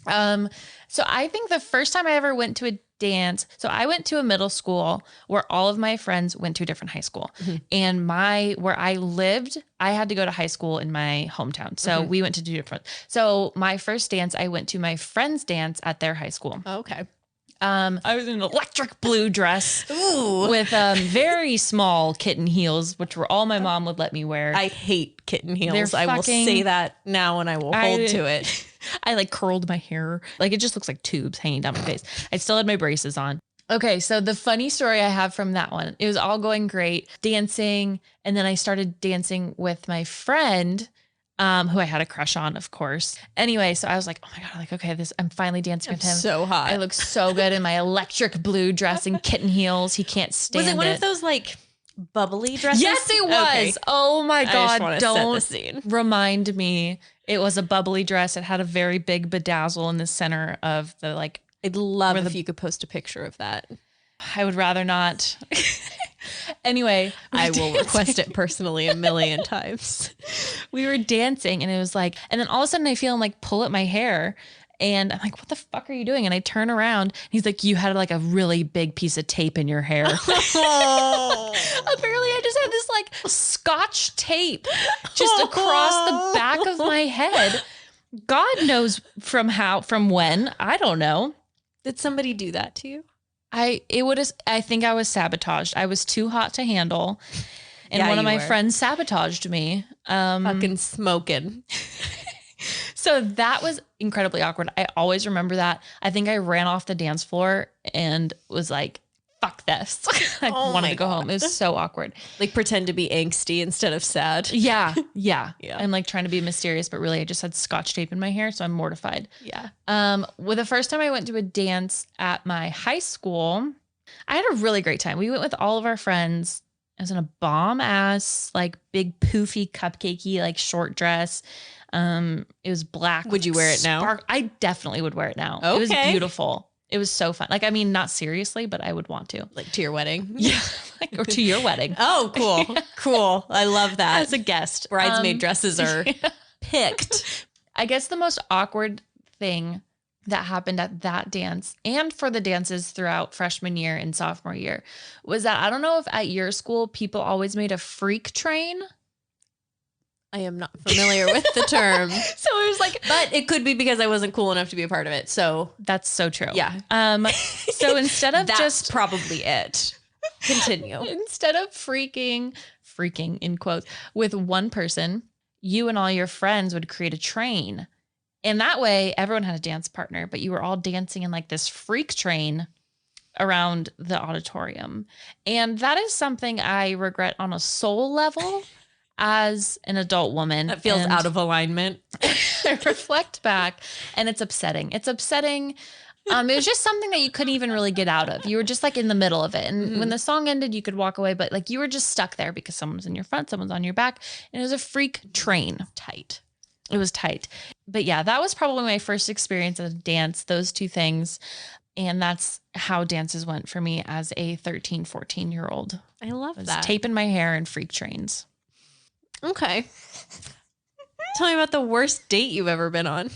Right. So I think the first time I ever went to a dance, so I went to a middle school where all of my friends went to a different high school. And where I lived, I had to go to high school in my hometown. So we went to 2 different. So my first dance, I went to my friend's dance at their high school. Oh, okay. I was in an electric blue dress with very small kitten heels, which were all my mom would let me wear. I hate kitten heels. I will say that now and I will hold to it. I like curled my hair. Like it just looks like tubes hanging down my face. I still had my braces on. Okay, so the funny story I have from that one, it was all going great, dancing. And then I started dancing with my friend, who I had a crush on, of course. Anyway, so I was like, oh my God, like, okay, I'm finally dancing with him. So hot. I look so good in my electric blue dress and kitten heels. He can't stand it. Was it one of those like bubbly dresses? Yes, it was. Okay. Oh my God. Don't set the scene. Remind me. It was a bubbly dress. It had a very big bedazzle in the center of the like. I'd love if you could post a picture of that. I would rather not. Anyway, I will request it personally a million times. We were dancing and it was like, and then all of a sudden I feel him like pull at my hair and I'm like, what the fuck are you doing? And I turn around and he's like, you had like a really big piece of tape in your hair. Oh. Apparently I just had this like scotch tape just across the back of my head. God knows from when, I don't know. Did somebody do that to you? I think I was sabotaged. I was too hot to handle. And one of my friends sabotaged me. Fucking smoking. So that was incredibly awkward. I always remember that. I think I ran off the dance floor and was like, fuck this. I wanted to go home. It was so awkward. Like pretend to be angsty instead of sad. Yeah. Yeah. Yeah. I'm like trying to be mysterious, but really I just had scotch tape in my hair. So I'm mortified. Yeah. Well, the first time I went to a dance at my high school, I had a really great time. We went with all of our friends. I was in a bomb ass, like big poofy cupcakey, like short dress. It was black. Would you wear it now? I definitely would wear it now. Okay. It was beautiful. It was so fun. Like, I mean, not seriously, but I would want to. Like to your wedding? Yeah. Like, or to your wedding. Oh, cool. Yeah. Cool. I love that. As a guest. Bridesmaid dresses are picked. I guess the most awkward thing that happened at that dance and for the dances throughout freshman year and sophomore year was that I don't know if at your school people always made a freak train. I am not familiar with the term. So it was like, but it could be because I wasn't cool enough to be a part of it. So that's so true. Yeah. So instead of that's just probably it. Continue. Instead of freaking in quotes with one person, you and all your friends would create a train. And that way everyone had a dance partner, but you were all dancing in like this freak train around the auditorium. And that is something I regret on a soul level as an adult woman. That feels out of alignment. I reflect back and it's upsetting. It's upsetting. It was just something that you couldn't even really get out of. You were just like in the middle of it. And when the song ended, you could walk away, but like you were just stuck there because someone was in your front, someone's on your back. And it was a freak train. Tight. It was tight. But yeah, that was probably my first experience at a dance, those two things. And that's how dances went for me as a 13, 14-year-old. I love that. Tape in my hair and freak trains. Okay. Tell me about the worst date you've ever been on.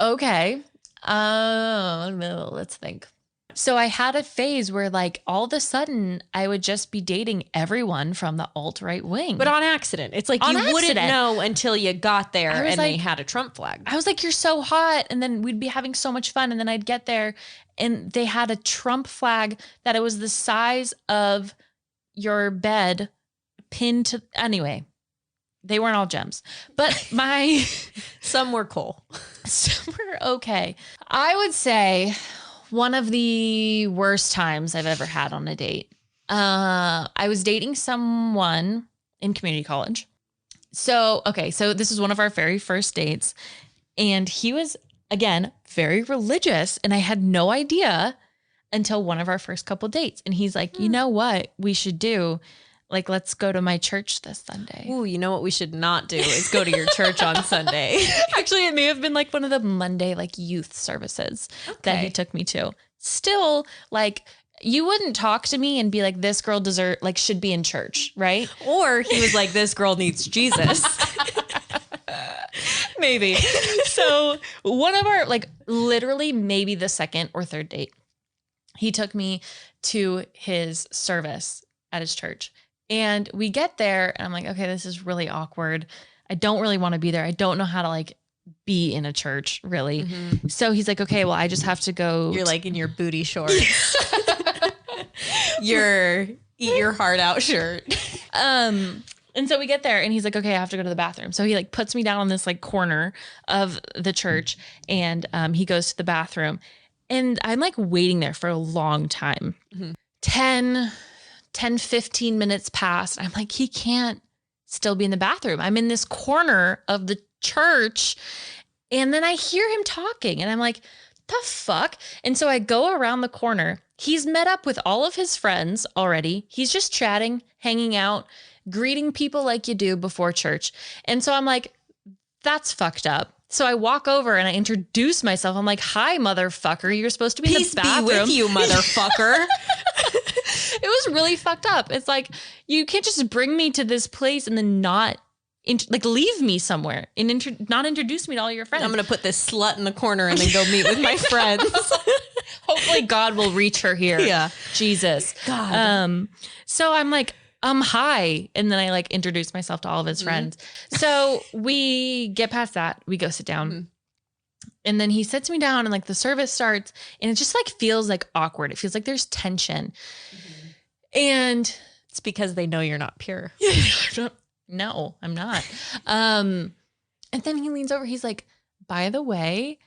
Okay. Let's think. So I had a phase where like all of a sudden I would just be dating everyone from the alt-right wing. But on accident. It's like On you accident. wouldn't know until you got there and they like- had a Trump flag. I was like, you're so hot. And then we'd be having so much fun. And then I'd get there and they had a Trump flag that it was the size of your bed pinned to, anyway, they weren't all gems, but my, Some were cool. some were okay. I would say one of the worst times I've ever had on a date. I was dating someone in community college. So this was one of our very first dates and he was, again, very religious and I had no idea until one of our first couple dates. And he's like, you know what we should do? Like, let's go to my church this Sunday. Ooh, you know what we should not do is go to your church on Sunday. Actually, it may have been like one of the Monday like youth services that he took me to. Still, like, you wouldn't talk to me and be like, this girl should be in church, right? Or he was like, this girl needs Jesus. Maybe. So one of our, like, literally maybe the second or third date, he took me to his service at his church. And we get there and I'm like, okay, this is really awkward. I don't really want to be there. I don't know how to like be in a church really. Mm-hmm. So he's like, okay, well, I just have to go. You're like in your booty shorts. Your eat your heart out shirt. And so we get there and he's like, okay, I have to go to the bathroom. So he like puts me down on this like corner of the church and he goes to the bathroom and I'm like waiting there for a long time. Mm-hmm. 10, 15 minutes passed. I'm like, he can't still be in the bathroom. I'm in this corner of the church. And then I hear him talking and I'm like, the fuck? And so I go around the corner. He's met up with all of his friends already. He's just chatting, hanging out, greeting people like you do before church. And so I'm like, that's fucked up. So I walk over and I introduce myself. I'm like, hi, motherfucker. You're supposed to be in the bathroom. Peace be with you, motherfucker. It was really fucked up. It's like, you can't just bring me to this place and then not leave me somewhere and not introduce me to all your friends. I'm going to put this slut in the corner and then go meet with my friends. Hopefully God will reach her here. Yeah. Jesus. God. So I'm like, hi. And then I like introduce myself to all of his friends. So we get past that. We go sit down. Mm-hmm. And then he sits me down and like the service starts and it just like feels like awkward. It feels like there's tension. Mm-hmm. And it's because they know you're not pure. No, I'm not. And then he leans over. He's like, by the way,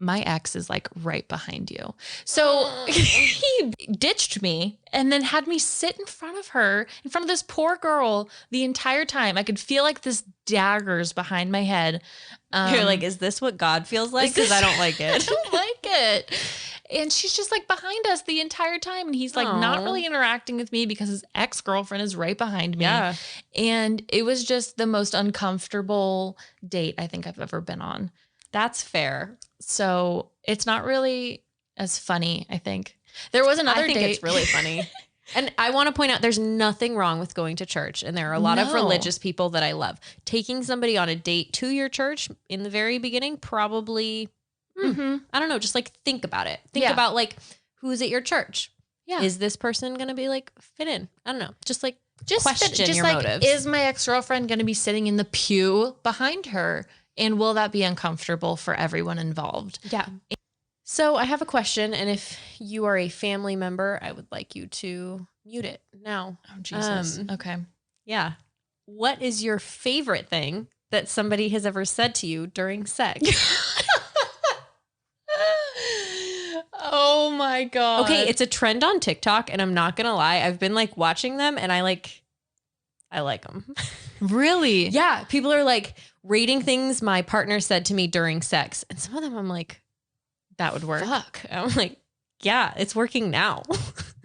my ex is like right behind you. So he ditched me and then had me sit in front of her, in front of this poor girl the entire time. I could feel like this daggers behind my head. You're like, is this what God feels like? Because I don't like I it. don't like it. And she's just like behind us the entire time. And he's like not really interacting with me because his ex-girlfriend is right behind me. Yeah. And it was just the most uncomfortable date I think I've ever been on. That's fair. So it's not really as funny, I think. There was another I think date. it's really funny. And I want to point out there's nothing wrong with going to church. And there are a lot of No. religious people that I love. Taking somebody on a date to your church in the very beginning, probably, I don't know, just like think about it. Think Yeah. about like, who's at your church? Yeah. Is this person going to be like fit in? I don't know. Just like question your like, motives. is my ex-girlfriend going to be sitting in the pew behind her? And will that be uncomfortable for everyone involved? Yeah. So I have a question. And if you are a family member, I would like you to mute it now. Oh, Jesus. Okay. Yeah. What is your favorite thing that somebody has ever said to you during sex? Oh my God. Okay, it's a trend on TikTok, and I'm not gonna lie, I've been like watching them, and I like them. Really? Yeah, people are like rating things my partner said to me during sex, and some of them I'm like, That would work. fuck. I'm like, yeah, it's working now.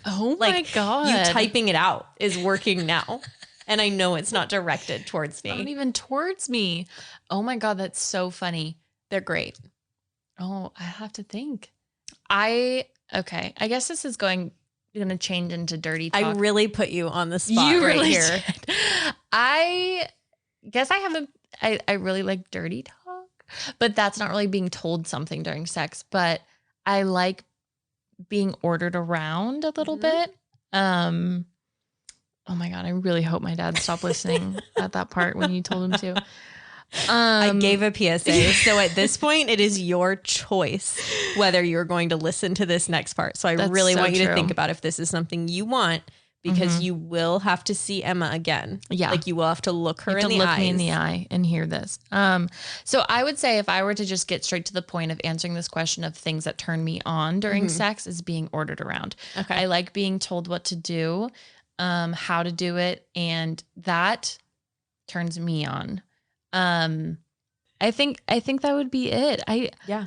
Oh Like, my God. You typing it out is working now, and I know it's not directed towards Not me. even towards me. Oh my God, that's so funny. They're great. Oh, I have to think. I guess this is going to change into dirty talk. I really put you on the spot You right really here. did. I guess I really like dirty talk, but that's not really being told something during sex, but I like being ordered around a little bit. Oh my God, I really hope my dad stopped listening at that part when you told him to. I gave a PSA. So at this point, it is your choice whether you're going to listen to this next part. So I That's really so want you to true. think about if this is something you want, because you will have to see Emma again. Yeah. Like you will have to look her You have in to the look eyes. me in the eye and hear this. So I would say if I were to just get straight to the point of answering this question of things that turn me on during sex is being ordered around. Okay. I like being told what to do, how to do it, and that turns me on. I think that would be it. Yeah.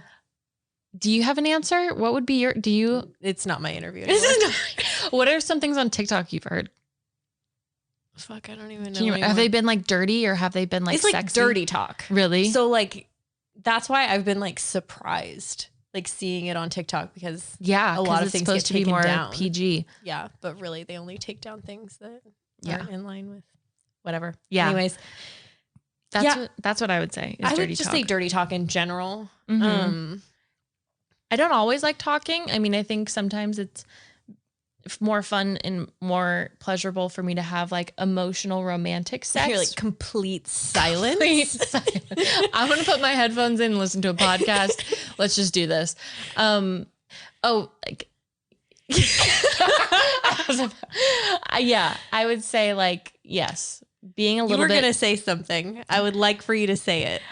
Do you have an answer? What would be your, It's not my interview This anymore. is not- what are some things on TikTok you've heard? Fuck, I don't even know. Can you, have they been like dirty or have they been like It's like sexy? dirty talk. Really? So like, that's why I've been like surprised, like seeing it on TikTok, because yeah, a lot of it's things supposed get to be taken more down. PG. yeah, but really they only take down things that Yeah. aren't in line with whatever. Yeah. Anyways, That's what I would say. Is I would dirty just talk. say dirty talk in general. Mhm. I don't always like talking. I mean, I think sometimes it's more fun and more pleasurable for me to have like emotional romantic sex. You're like complete silence. Complete silence. I'm gonna put my headphones in and listen to a podcast. Let's just do this. Yeah, I would say like yes, being a You little were bit. gonna say something. I would like for you to say it.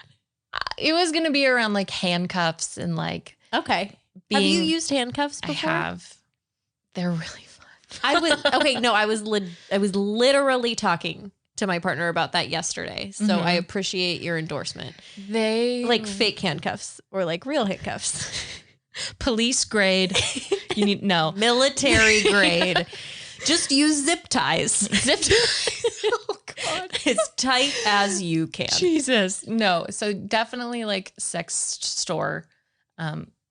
It was gonna be around like handcuffs and like Okay. being. Have you used handcuffs before? I have. They're really fun. I was okay. No, I was literally talking to my partner about that yesterday. So Mhm. I appreciate your endorsement. They Like fake handcuffs or like real handcuffs, police grade. You need no military grade. Just use zip ties. zip. Oh God. As tight as you can. Jesus. No. So definitely like sex store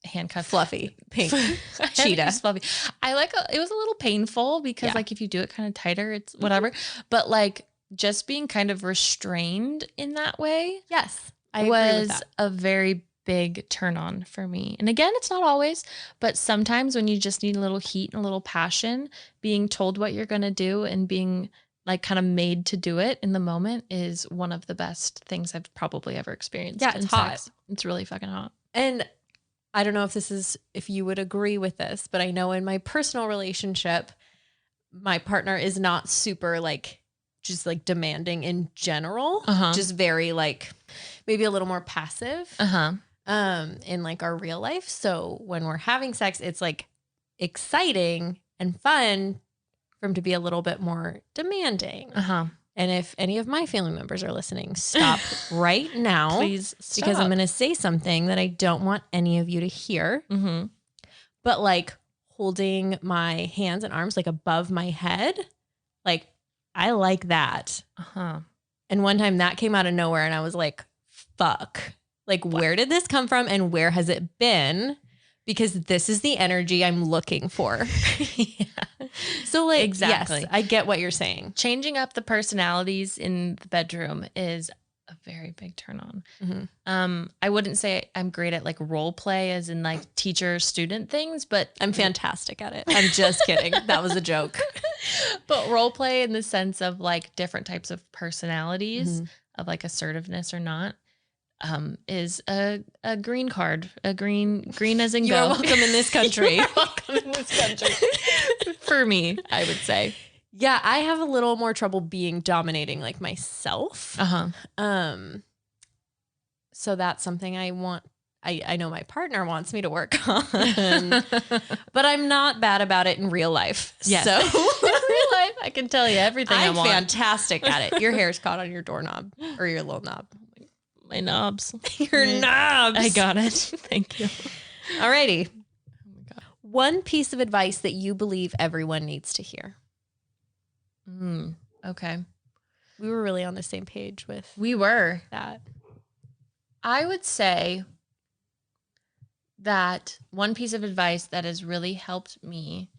handcuff. Fluffy pink Cheetah. cheetah. Fluffy. I like it was a little painful because Yeah. like if you do it kind of tighter, it's whatever. But like just being kind of restrained in that way Yes, I agree with was that. a very big turn on for me. And again, it's not always, but sometimes when you just need a little heat and a little passion, being told what you're going to do and being like kind of made to do it in the moment is one of the best things I've probably ever experienced. Yeah, it's in hot. sex. It's really fucking hot. And I don't know if you would agree with this, but I know in my personal relationship, my partner is not super like just like demanding in general, Uh-huh. just very like maybe a little more passive Uh-huh. in like our real life. So when we're having sex, it's like exciting and fun for him to be a little bit more demanding. Uh-huh. And if any of my family members are listening, stop right now. Please stop. Because I'm going to say something that I don't want any of you to hear. Mm-hmm. But like holding my hands and arms like above my head, like I like that. Uh-huh. And one time that came out of nowhere and I was like, fuck. Like, where did this come from and where has it been? Because this is the energy I'm looking for. Yeah. So like, Exactly. yes, I get what you're saying. Changing up the personalities in the bedroom is a very big turn on. Mm-hmm. I wouldn't say I'm great at like role play as in like teacher student things, but I'm fantastic at it. I'm just kidding. That was a joke. but role play in the sense of like different types of personalities Mhm. of like assertiveness or not is a green card, a green as in You go. are welcome in this country. You're welcome in this country. For me, I would say. Yeah, I have a little more trouble being dominating like myself. Uh-huh. So that's something I want. I know my partner wants me to work on, but I'm not bad about it in real life. Yes. So real life, I can tell you everything I I'm want. fantastic at it. Your hair's caught on your doorknob or your little knob. My knobs. Your knobs. I got it. Thank you. Alrighty. Oh my God. One piece of advice that you believe everyone needs to hear. Okay. We were really on the same page with We were. that. I would say that one piece of advice that has really helped me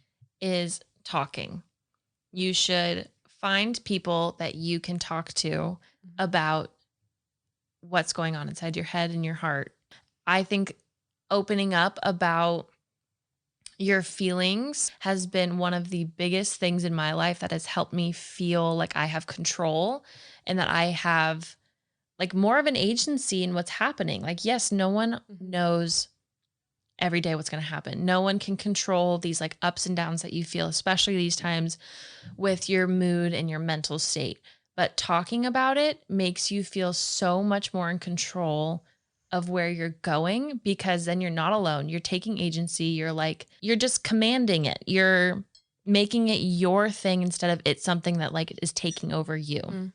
is talking. You should find people that you can talk to about what's going on inside your head and your heart. I think opening up about your feelings has been one of the biggest things in my life that has helped me feel like I have control and that I have like more of an agency in what's happening. Like, yes, no one knows every day what's going to happen. No one can control these like ups and downs that you feel, especially these times with your mood and your mental state. But talking about it makes you feel so much more in control of where you're going, because then you're not alone. You're taking agency. You're just commanding it. You're making it your thing instead of it something that like is taking over you.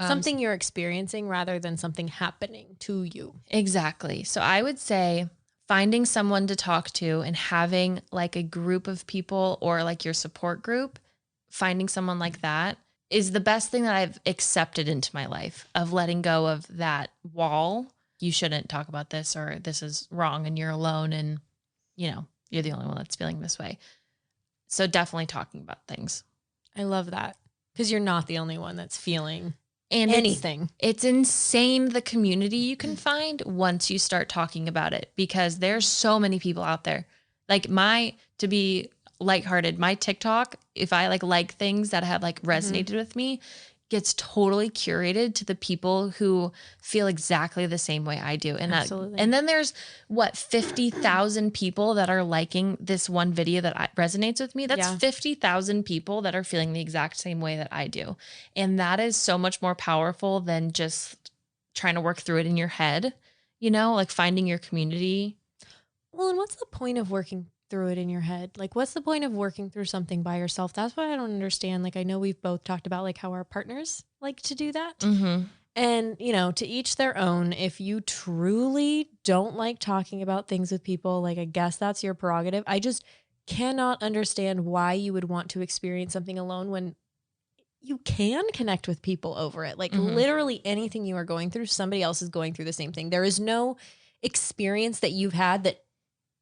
Something you're experiencing rather than something happening to you. Exactly. So I would say finding someone to talk to and having like a group of people or like your support group, finding someone like that is the best thing that I've accepted into my life, of letting go of that wall. You shouldn't talk about this, or this is wrong and you're alone and, you know, you're the only one that's feeling this way. So definitely talking about things. I love that, because you're not the only one that's feeling And anything. It's insane the community you can find once you start talking about it, because there's so many people out there. Like to be lighthearted, my TikTok, if I like things that have like resonated with me, gets totally curated to the people who feel exactly the same way I do. And Absolutely. and then there's 50,000 people that are liking this one video that resonates with me. That's Yeah. 50,000 people that are feeling the exact same way that I do. And that is so much more powerful than just trying to work through it in your head, you know, like finding your community. Well, and what's the point of working through it in your head? Like, what's the point of working through something by yourself? That's what I don't understand. Like, I know we've both talked about like how our partners like to do that. Mm-hmm. And, you know, to each their own. If you truly don't like talking about things with people, like, I guess that's your prerogative. I just cannot understand why you would want to experience something alone when you can connect with people over it. Like, literally anything you are going through, somebody else is going through the same thing. There is no experience that you've had that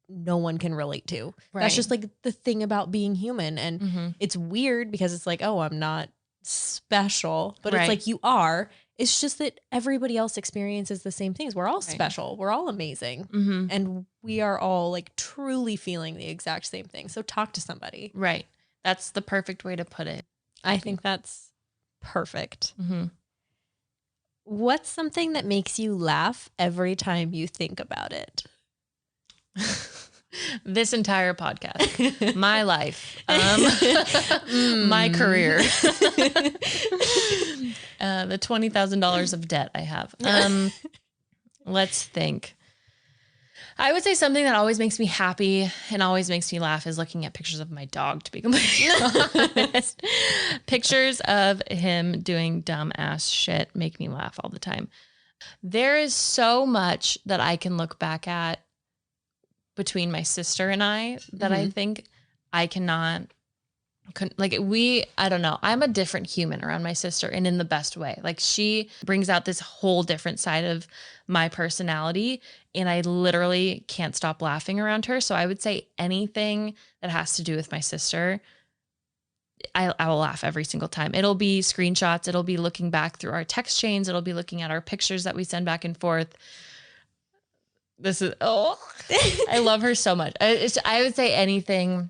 no one can relate to. Right. That's just like the thing about being human. And it's weird because it's like, oh, I'm not special, but Right. it's like you are. It's just that everybody else experiences the same things. We're all special. We're all amazing. And we are all like truly feeling the exact same thing. So talk to somebody. Right. That's the perfect way to put it. I think that's perfect. Mm-hmm. What's something that makes you laugh every time you think about it? This entire podcast, my life, my career, the $20,000 of debt I have. Let's think. I would say something that always makes me happy and always makes me laugh is looking at pictures of my dog, to be completely honest. Pictures of him doing dumb ass shit make me laugh all the time. There is so much that I can look back at between my sister and I that I think I cannot, I don't know. I'm a different human around my sister and in the best way. Like she brings out this whole different side of my personality and I literally can't stop laughing around her. So I would say anything that has to do with my sister, I will laugh every single time. It'll be screenshots. It'll be looking back through our text chains. It'll be looking at our pictures that we send back and forth. I love her so much. I would say anything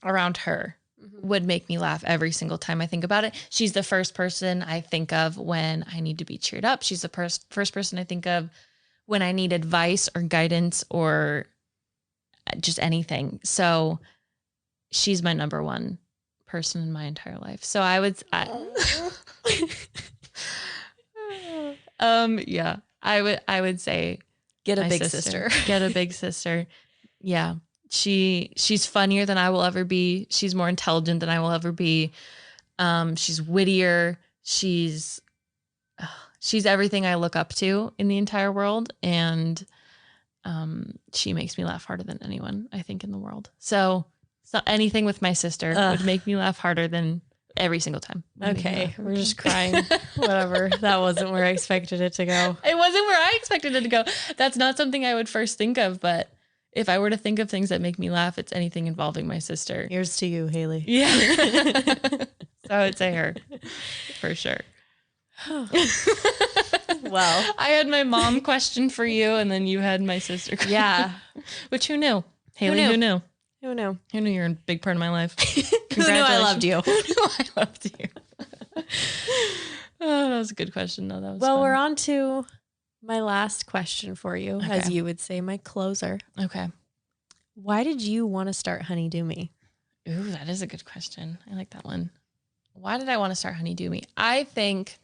around her would make me laugh every single time I think about it. She's the first person I think of when I need to be cheered up. She's the first person I think of when I need advice or guidance or just anything. So she's my number one person in my entire life. So I would, I would say Get a big sister. Get a big sister. Yeah. She's funnier than I will ever be. She's more intelligent than I will ever be. She's wittier. She's everything I look up to in the entire world. And she makes me laugh harder than anyone, I think, in the world. So anything with my sister would make me laugh harder than every single time. Okay. We're just crying. Whatever. That wasn't where I expected it to go. It wasn't where I expected it to go. That's not something I would first think of, but if I were to think of things that make me laugh, it's anything involving my sister. Here's to you, Haley. Yeah. So I would say her for sure. Well, I had my mom question for you and then you had my sister question. Yeah. Which who knew? Haley, who knew? Who knew? Who knew you're a big part of my life? Who knew I loved you? Who knew I loved you? Oh, that was a good question though. That was Well, fun. we're on to my last question for you, as you would say, my closer. Okay. Why did you want to start Honeydew Me? Ooh, that is a good question. I like that one. Why did I want to start Honeydew Me? I think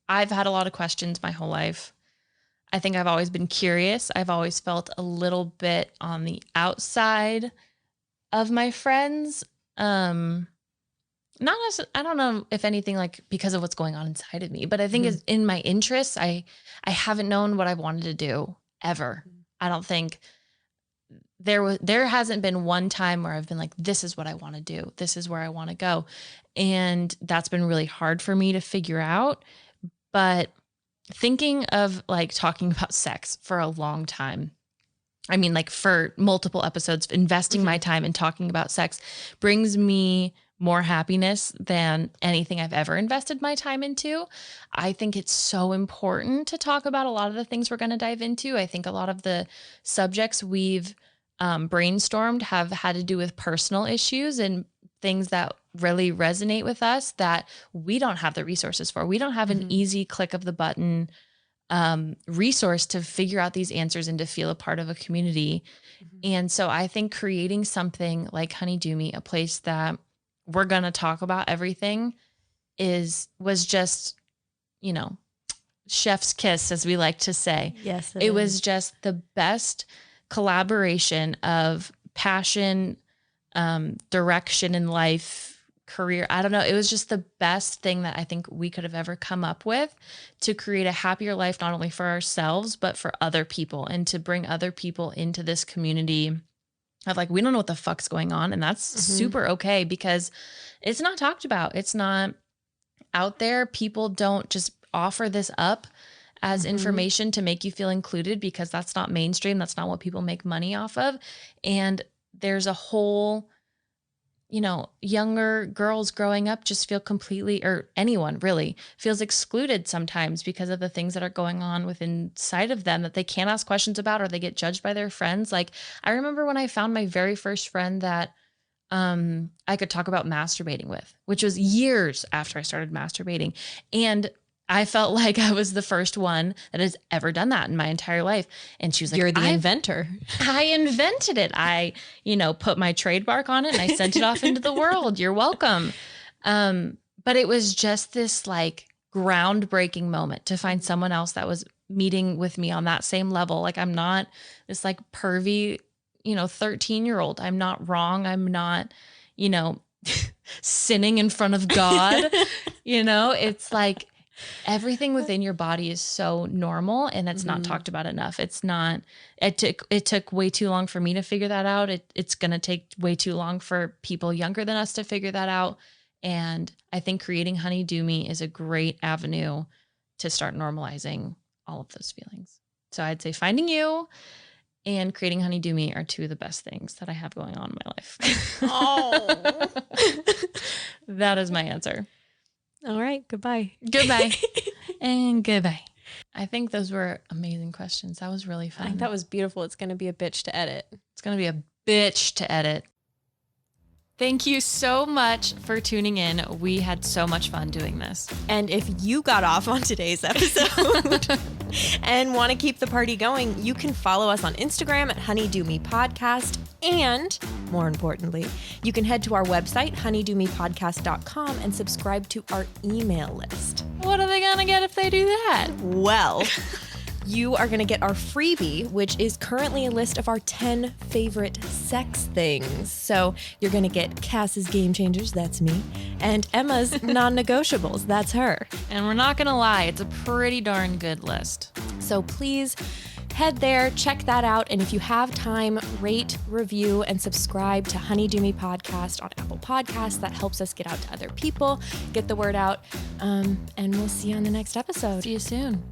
I've had a lot of questions my whole life. I think I've always been curious. I've always felt a little bit on the outside of my friends. I don't know if anything like because of what's going on inside of me, but I think is in my interests. I haven't known what I wanted to do ever. I don't think there hasn't been one time where I've been like, this is what I want to do. This is where I want to go. And that's been really hard for me to figure out. But thinking of like talking about sex for a long time, I mean, like for multiple episodes, investing my time in talking about sex brings me more happiness than anything I've ever invested my time into. I think it's so important to talk about a lot of the things we're going to dive into. I think a lot of the subjects we've brainstormed have had to do with personal issues and things that really resonate with us that we don't have the resources for. We don't have an easy click of the button resource to figure out these answers and to feel a part of a community. And so I think creating something like Honeydew Me, a place that we're going to talk about everything was just, chef's kiss, as we like to say. Yes. It was just the best collaboration of passion, direction in life, career. I don't know. It was just the best thing that I think we could have ever come up with to create a happier life, not only for ourselves, but for other people, and to bring other people into this community of like, we don't know what the fuck's going on. And that's super okay because it's not talked about. It's not out there. People don't just offer this up as information to make you feel included because that's not mainstream. That's not what people make money off of. And there's a whole, younger girls growing up just feel completely, or anyone really feels excluded sometimes because of the things that are going on within inside of them that they can't ask questions about, or they get judged by their friends. Like I remember when I found my very first friend that I could talk about masturbating with, which was years after I started masturbating. And I felt like I was the first one that has ever done that in my entire life. And she was like, You're the inventor. I invented it. I, put my trademark on it and I sent it off into the world. You're welcome. But it was just this like groundbreaking moment to find someone else that was meeting with me on that same level. Like I'm not this like pervy, 13-year-old. I'm not wrong. I'm not, sinning in front of God. It's like everything within your body is so normal and it's not talked about enough. It took way too long for me to figure that out. It's going to take way too long for people younger than us to figure that out. And I think creating Honeydew Me is a great avenue to start normalizing all of those feelings. So I'd say finding you and creating Honeydew Me are two of the best things that I have going on in my life. Oh. That is my answer. All right. Goodbye. Goodbye. And goodbye. I think those were amazing questions. That was really fun. That was beautiful. It's going to be a bitch to edit. It's going to be a bitch to edit. Thank you so much for tuning in. We had so much fun doing this. And if you got off on today's episode and want to keep the party going, you can follow us on Instagram at Honeydew Me Podcast. And more importantly, you can head to our website, honeydewmepodcast.com, and subscribe to our email list. What are they going to get if they do that? Well, you are going to get our freebie, which is currently a list of our 10 favorite sex things. So you're going to get Cass's Game Changers, that's me, and Emma's Non-Negotiables, that's her. And we're not going to lie, it's a pretty darn good list. So please head there, check that out. And if you have time, rate, review, and subscribe to Honeydew Me Podcast on Apple Podcasts. That helps us get out to other people, get the word out. And we'll see you on the next episode. See you soon.